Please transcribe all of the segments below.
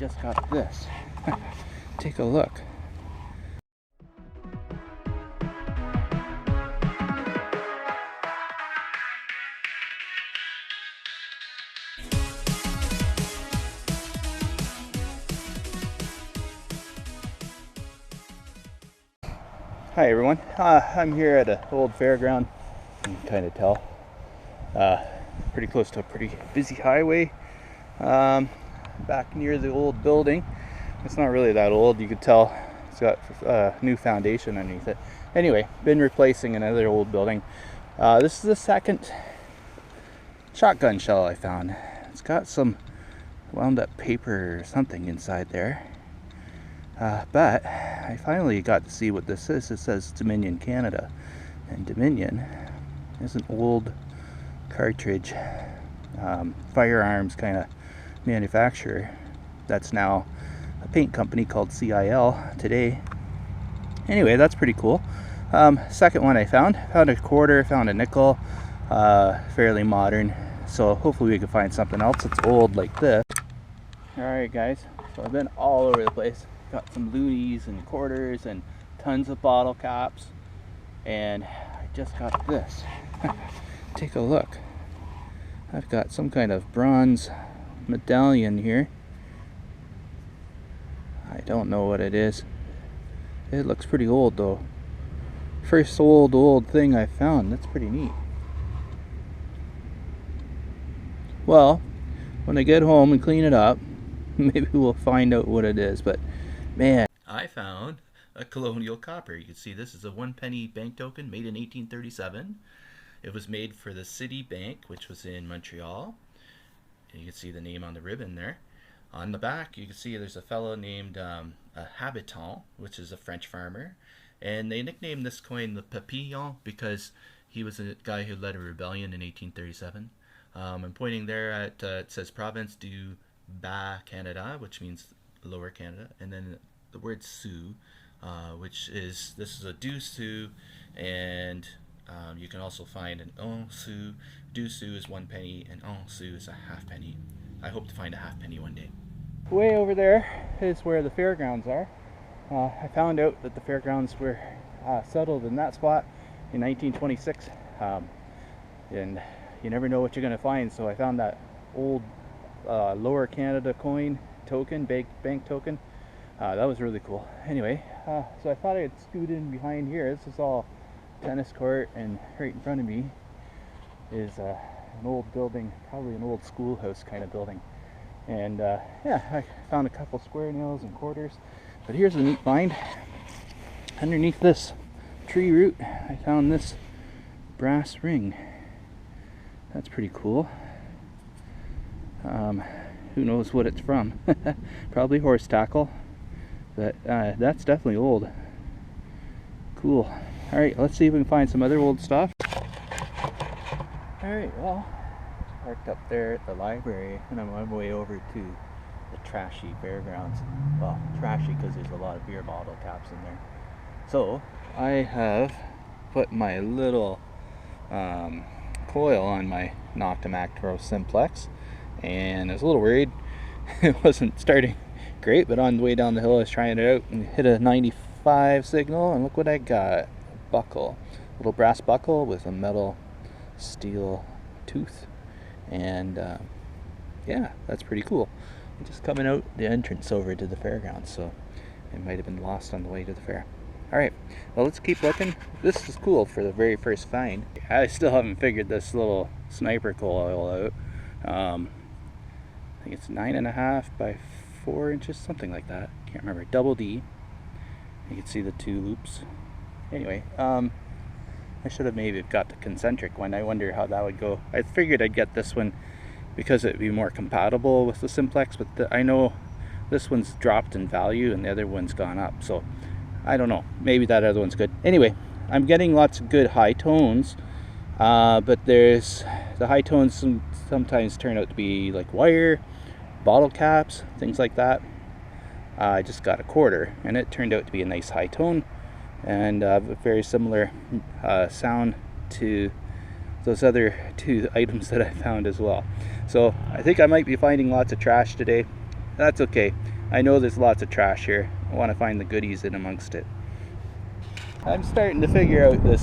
just got this. Take a look. Hi everyone, I'm here at an old fairground. You can kind of tell. Pretty close to a pretty busy highway. Back near the old building. It's not really that old, you could tell it's got a new foundation underneath it. Anyway, been replacing another old building. This is the second shotgun shell I found. It's got some wound up paper or something inside there. But I finally got to see what this is. It says Dominion Canada, and Dominion is an old cartridge firearms kind of manufacturer that's now a paint company called CIL today. Anyway, that's pretty cool. Second one I found a quarter, found a nickel, fairly modern, so hopefully we can find something else that's old like this. Alright guys, so I've been all over the place. Got some loonies and quarters and tons of bottle caps, and I just got this. Take a look. I've got some kind of bronze medallion here. I don't know what it is. It looks pretty old though. First old thing I found. That's pretty neat. Well, when I get home and clean it up, maybe we'll find out what it is, but man, I found a Colonial copper. You can see this is a 1 penny bank token made in 1837. It was made for the City Bank, which was in Montreal. And you can see the name on the ribbon there. On the back, you can see there's a fellow named a Habitant, which is a French farmer. And they nicknamed this coin the Papillon because he was a guy who led a rebellion in 1837. I'm pointing there at, it says Province du Bas Canada, which means Lower Canada, and then the word Sou, which is, this is a 2 sous, and you can also find an 1 sou. 2 sous is 1 penny, and 1 sou is a half penny. I hope to find a half penny one day. Way over there is where the fairgrounds are. I found out that the fairgrounds were settled in that spot in 1926, and you never know what you're going to find, so I found that old Lower Canada coin token, bank token. That was really cool. Anyway, so I thought I'd scoot in behind here. This is all tennis court, and right in front of me is an old building, probably an old schoolhouse kind of building. And yeah, I found a couple square nails and quarters. But here's a neat find. Underneath this tree root, I found this brass ring. That's pretty cool. Who knows what it's from? Probably horse tackle, but that's definitely old. Cool. Alright, let's see if we can find some other old stuff. Alright, well, parked up there at the library, and I'm on my way over to the trashy fairgrounds. Well, trashy because there's a lot of beer bottle caps in there. So I have put my little coil on my Noctamacro Simplex, and I was a little worried. It wasn't starting great, but on the way down the hill I was trying it out and hit a 95 signal, and look what I got. A buckle, a little brass buckle with a metal steel tooth, and yeah, that's pretty cool. I'm just coming out the entrance over to the fairgrounds, so it might have been lost on the way to the fair. Alright, well, let's keep looking. This is cool for the very first find. I still haven't figured this little sniper coil out. I think it's 9.5 by 4 inches, something like that. Can't remember. Double D. You can see the 2 loops. Anyway, I should have maybe got the concentric one. I wonder how that would go. I figured I'd get this one because it'd be more compatible with the Simplex, but I know this one's dropped in value and the other one's gone up, so I don't know. Maybe that other one's good. Anyway, I'm getting lots of good high tones, but there's the high tones sometimes turn out to be like wire, bottle caps, things like that. I just got a quarter, and it turned out to be a nice high tone, and a very similar sound to those other 2 items that I found as well. So I think I might be finding lots of trash today. That's okay. I know there's lots of trash here. I want to find the goodies in amongst it. I'm starting to figure out this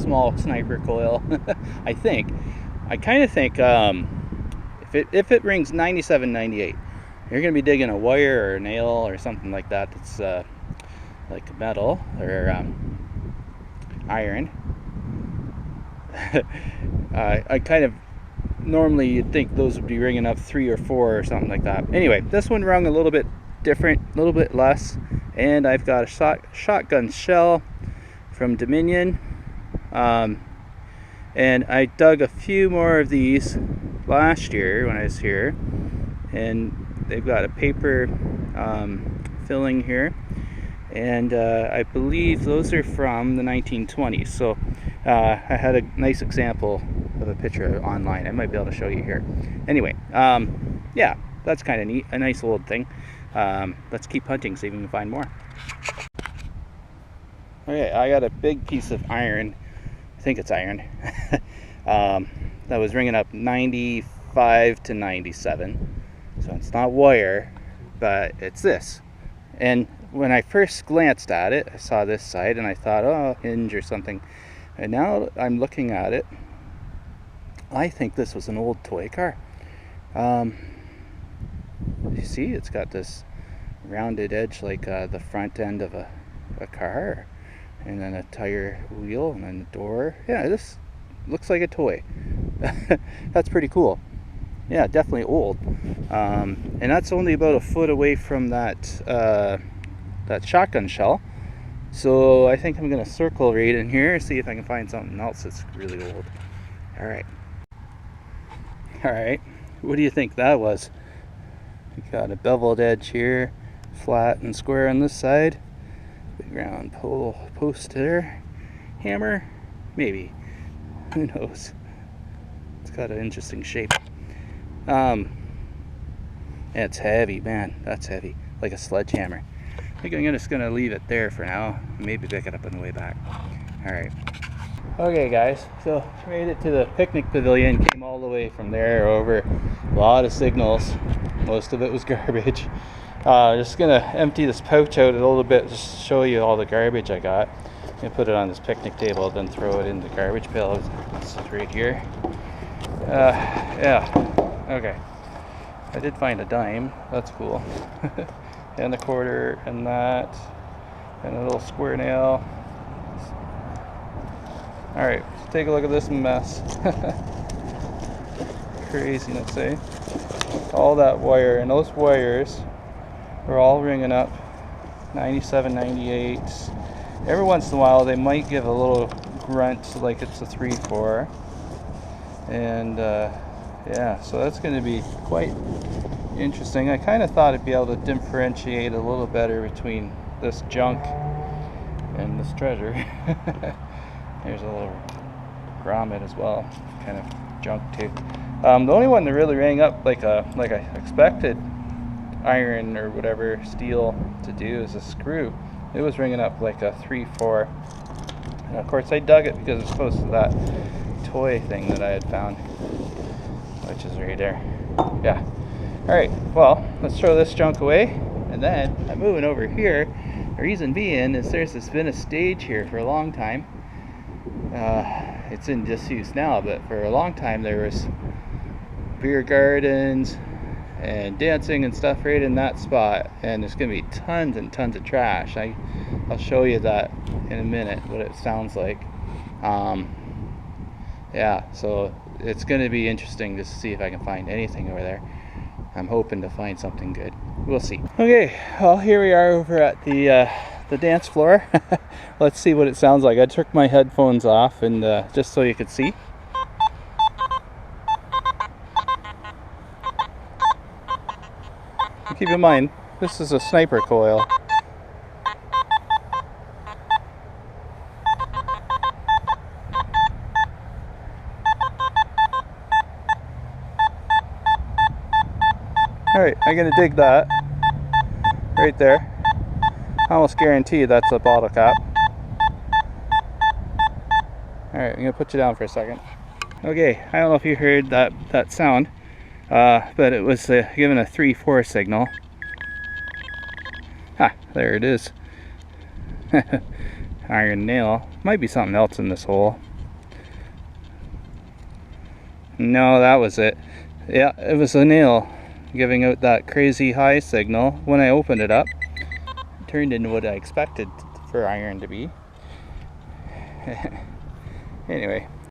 small sniper coil. I kind of think if it rings 97, 98, you're going to be digging a wire or a nail or something like that that's like metal or iron. I kind of normally you'd think those would be ringing up 3 or 4 or something like that. Anyway, this one rung a little bit different, a little bit less, and I've got a shotgun shell from Dominion, and I dug a few more of these last year when I was here, and they've got a paper filling here, and I believe those are from the 1920s. So I had a nice example of a picture online. I might be able to show you here. Anyway, yeah, that's kind of neat, a nice old thing. Let's keep hunting, see if we can find more. Okay, I got a big piece of iron, I think it's iron, that was ringing up 95 to 97. So it's not wire, but it's this. And when I first glanced at it, I saw this side and I thought, oh, hinge or something. And now I'm looking at it, I think this was an old toy car. You see, it's got this rounded edge like the front end of a car, and then a tire wheel, and then a door. Yeah, this looks like a toy. That's pretty cool. Yeah, definitely old. And that's only about a foot away from that shotgun shell. So I think I'm gonna circle right in here, see if I can find something else that's really old. All right. What do you think that was? We got a beveled edge here, flat and square on this side. Big round pole post there. Hammer, maybe. Who knows? It's got an interesting shape. Yeah, it's heavy, man. That's heavy, like a sledgehammer. I think I'm just gonna leave it there for now. Maybe pick it up on the way back. All right. Okay, guys. So made it to the picnic pavilion. Came all the way from there over. A lot of signals. Most of it was garbage. Just gonna empty this pouch out a little bit, just show you all the garbage I got. I'm gonna put it on this picnic table, then throw it in the garbage pail. It's right here. Yeah. Okay. I did find a dime. That's cool. And a quarter, and that, and a little square nail. All right, so take a look at this mess. Craziness, eh? All that wire, and those wires are all ringing up 97, 98. Every once in a while they might give a little grunt like it's a 3-4. And yeah, so that's going to be quite interesting. I kind of thought I'd be able to differentiate a little better between this junk and this treasure. There's a little grommet as well, kind of junk too. The only one that really rang up like I expected iron or whatever steel to do is a screw. It was ringing up like a 3-4. And of course I dug it because it's close to that toy thing that I had found, which is right there. Yeah. Alright, well, let's throw this junk away, and then I'm moving over here. The reason being is there's been a stage here for a long time. It's in disuse now, but for a long time there was beer gardens and dancing and stuff right in that spot, and there's going to be tons and tons of trash. I'll show you that in a minute, what it sounds like. Yeah, so it's going to be interesting to see if I can find anything over there. I'm hoping to find something good. We'll see. Okay, well, here we are over at the dance floor. Let's see what it sounds like. I took my headphones off, and just so you could see. Keep in mind, this is a sniper coil. Alright, I'm going to dig that right there. I almost guarantee that's a bottle cap. Alright, I'm going to put you down for a second. Okay, I don't know if you heard that sound, but it was giving a 3-4 signal. Ha, there it is. Iron nail. Might be something else in this hole. No, that was it. Yeah, it was a nail giving out that crazy high signal. When I opened it up, it turned into what I expected for iron to be. Anyway,